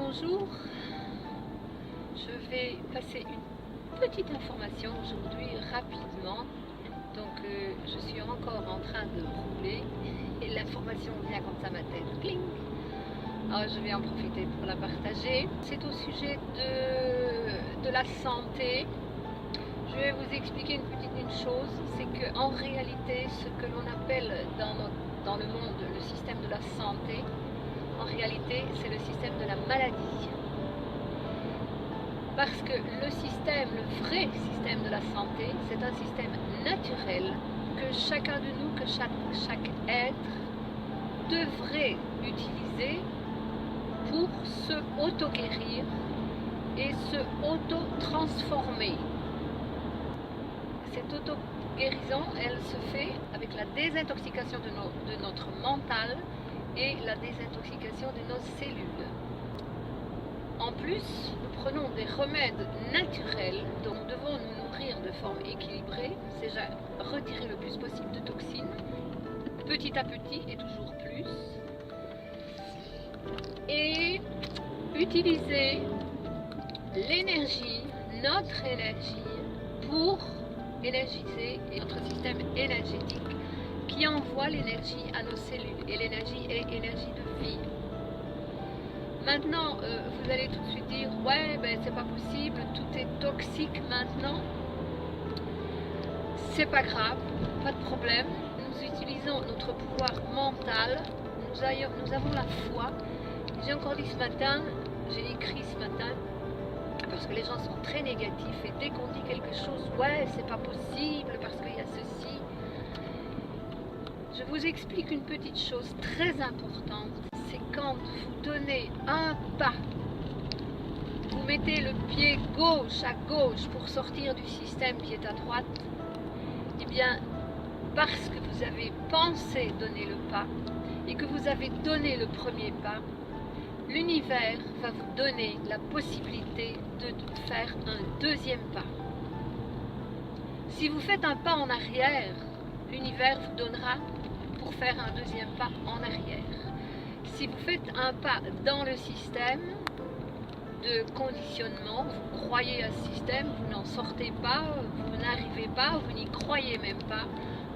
bonjour. Je vais passer une petite information aujourd'hui rapidement. Donc je suis encore en train de rouler et l'information vient comme ça à ma tête. Cling. Alors, je vais en profiter pour la partager. C'est au sujet de la santé. Je vais vous expliquer une chose, c'est qu'en réalité, ce que l'on appelle dans le monde le système de la santé, en réalité, c'est le système de la maladie. Parce que le vrai système de la santé, c'est un système naturel que chacun de nous, que chaque être devrait utiliser pour se auto-guérir et se auto-transformer. Cette auto-guérison, elle se fait avec la désintoxication de notre mental et la désintoxication de nos cellules. En plus, nous prenons des remèdes naturels dont nous devons nous nourrir de forme équilibrée, c'est-à-dire retirer le plus possible de toxines, petit à petit et toujours plus, et utiliser l'énergie, notre énergie, pour énergiser notre système énergétique qui envoie l'énergie à nos cellules. Et l'énergie est énergie de vie. Maintenant, vous allez tout de suite dire, ouais, ben c'est pas possible, tout est toxique maintenant. C'est pas grave, pas de problème. Nous utilisons notre pouvoir mental, nous avons la foi. J'ai encore dit ce matin, j'ai écrit ce matin, parce que les gens sont très négatifs et dès qu'on dit quelque chose, ouais, c'est pas possible parce qu'il y a ceci. Je vous explique une petite chose très importante, c'est quand vous donnez un pas, vous mettez le pied gauche à gauche pour sortir du système qui est à droite, et bien parce que vous avez pensé donner le pas et que vous avez donné le premier pas, l'univers va vous donner la possibilité de faire un deuxième pas. Si vous faites un pas en arrière, l'univers vous donnera pour faire un deuxième pas en arrière. Si vous faites un pas dans le système de conditionnement, vous croyez à ce système, vous n'en sortez pas, vous n'arrivez pas, vous n'y croyez même pas,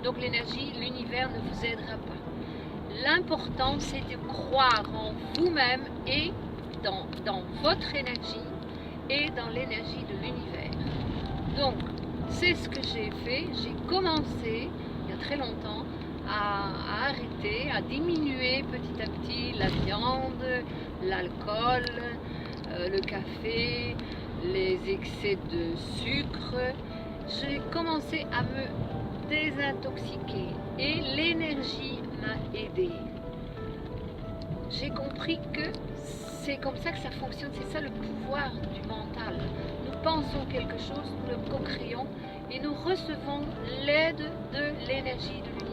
donc l'énergie, l'univers ne vous aidera pas. L'important, c'est de croire en vous-même et dans votre énergie et dans l'énergie de l'univers. Donc, c'est ce que j'ai fait. J'ai commencé, il y a très longtemps, à arrêter, à diminuer petit à petit la viande, l'alcool, le café, les excès de sucre. J'ai commencé à me désintoxiquer et l'énergie m'a aidé. J'ai compris que c'est comme ça que ça fonctionne, c'est ça le pouvoir du mental. Nous pensons quelque chose, nous le co-créons et nous recevons l'aide de l'énergie de l'univers.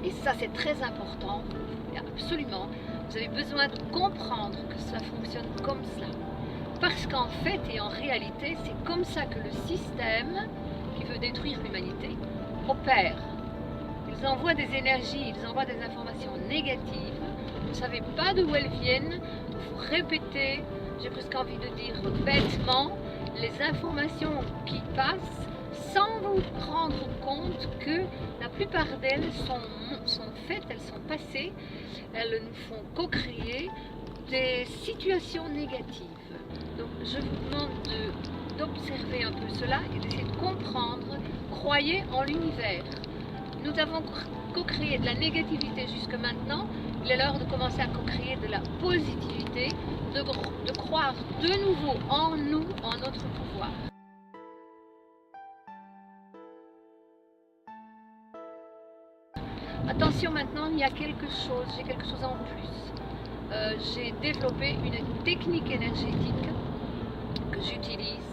Et ça c'est très important, absolument. Vous avez besoin de comprendre que ça fonctionne comme ça. Parce qu'en fait et en réalité, c'est comme ça que le système qui veut détruire l'humanité opère. Ils envoient des énergies, ils envoient des informations négatives. Vous ne savez pas d'où elles viennent. Vous répétez, j'ai presque envie de dire bêtement, les informations qui passent sans vous rendre compte que la plupart d'elles sont faites, elles sont passées, elles nous font co-créer des situations négatives. Donc je vous demande d'observer un peu cela et d'essayer de comprendre. Croyez en l'univers. Nous avons co-créé de la négativité jusque maintenant. Il est l'heure de commencer à co-créer de la positivité, de croire de nouveau en nous, en notre pouvoir. Attention maintenant, il y a quelque chose, j'ai quelque chose en plus. J'ai développé une technique énergétique que j'utilise.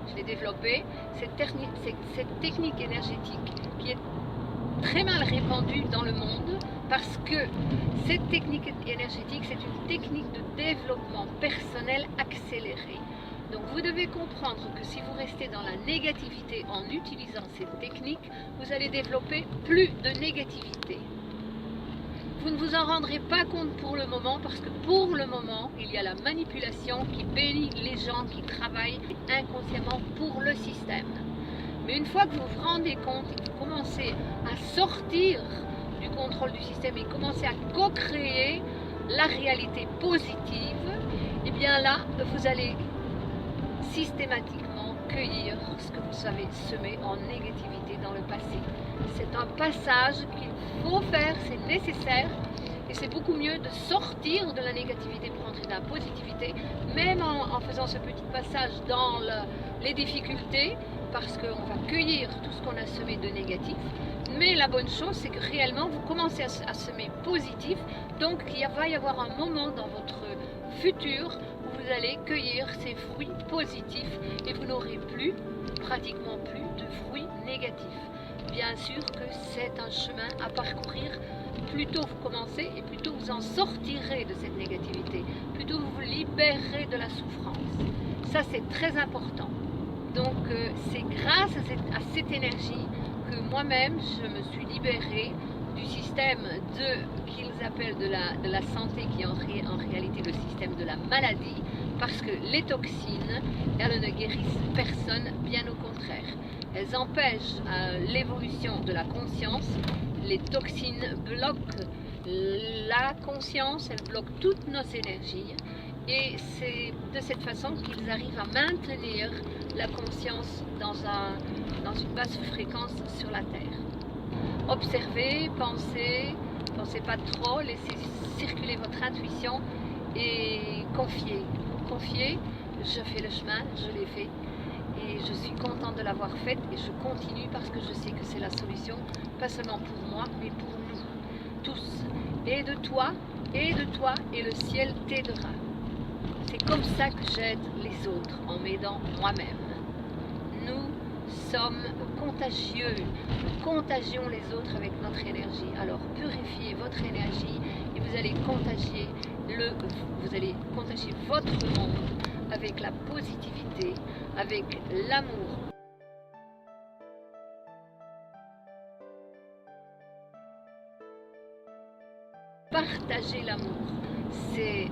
Je l'ai développée. Cette technique énergétique qui est très mal répandue dans le monde parce que cette technique énergétique, c'est une technique de développement personnel accéléré. Donc vous devez comprendre que si vous restez dans la négativité en utilisant cette technique, vous allez développer plus de négativité. Vous ne vous en rendrez pas compte pour le moment parce que pour le moment, il y a la manipulation qui bénit les gens qui travaillent inconsciemment pour le système. Mais une fois que vous vous rendez compte et que vous commencez à sortir du contrôle du système et commencer à co-créer la réalité positive, et bien là, vous allez systématiquement cueillir ce que vous avez semé en négativité dans le passé. C'est un passage qu'il faut faire, c'est nécessaire, et c'est beaucoup mieux de sortir de la négativité pour entrer dans la positivité, même en faisant ce petit passage dans les difficultés, parce qu'on va cueillir tout ce qu'on a semé de négatif. Mais la bonne chose, c'est que réellement, vous commencez à semer positif, donc il va y avoir un moment dans votre futur où vous allez cueillir ces fruits positifs et vous n'aurez pratiquement plus de fruits négatifs. Bien sûr que c'est un chemin à parcourir. Plus tôt vous commencez et plus tôt vous en sortirez de cette négativité, plus tôt vous vous libérerez de la souffrance. Ça, c'est très important. Donc c'est grâce à cette énergie que moi-même je me suis libérée du système qu'ils appellent de la santé, qui est en réalité le système de la maladie, parce que les toxines, elles ne guérissent personne, bien au contraire. Elles empêchent l'évolution de la conscience. Les toxines bloquent la conscience, elles bloquent toutes nos énergies. Et c'est de cette façon qu'ils arrivent à maintenir la conscience dans une basse fréquence sur la Terre. Observez, pensez pas trop, laissez circuler votre intuition et confiez. Confiez, je fais le chemin, je l'ai fait et je suis contente de l'avoir faite et je continue parce que je sais que c'est la solution, pas seulement pour moi, mais pour nous tous. Et de toi, et le ciel t'aidera. C'est comme ça que j'aide les autres, en m'aidant moi-même. Nous sommes contagieux, nous contagions les autres avec notre énergie. Alors purifiez votre énergie et vous allez contagier votre monde avec la positivité, avec l'amour. Partager l'amour. C'est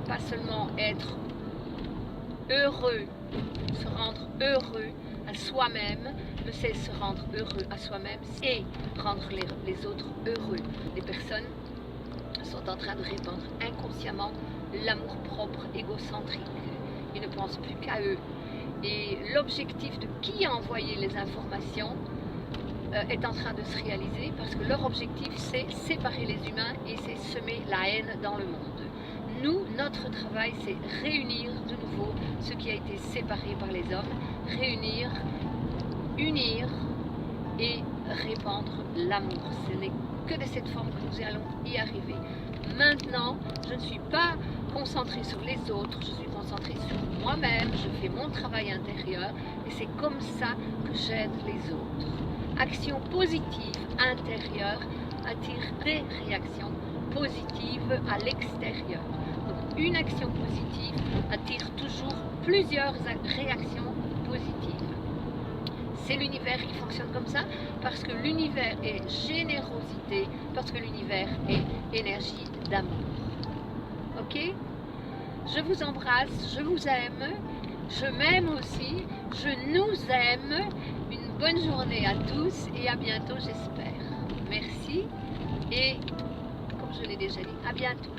pas seulement être heureux, se rendre heureux à soi-même, mais c'est se rendre heureux à soi-même et rendre les autres heureux. Les personnes sont en train de répandre inconsciemment l'amour propre égocentrique. Ils ne pensent plus qu'à eux. Et l'objectif de qui a envoyé les informations est en train de se réaliser parce que leur objectif c'est séparer les humains et c'est semer la haine dans le monde. Nous, notre travail c'est réunir de nouveau ce qui a été séparé par les hommes, réunir, unir et répandre l'amour. Ce n'est que de cette forme que nous allons y arriver. Maintenant, je ne suis pas concentrée sur les autres, je suis concentrée sur moi-même, je fais mon travail intérieur et c'est comme ça que j'aide les autres. Action positive intérieure attire des réactions positives à l'extérieur. Donc une action positive attire toujours plusieurs réactions positives. C'est l'univers qui fonctionne comme ça parce que l'univers est générosité, parce que l'univers est énergie d'amour. Ok? Je vous embrasse, je vous aime, je m'aime aussi, je nous aime. Une bonne journée à tous et à bientôt j'espère. Merci et comme je l'ai déjà dit, à bientôt.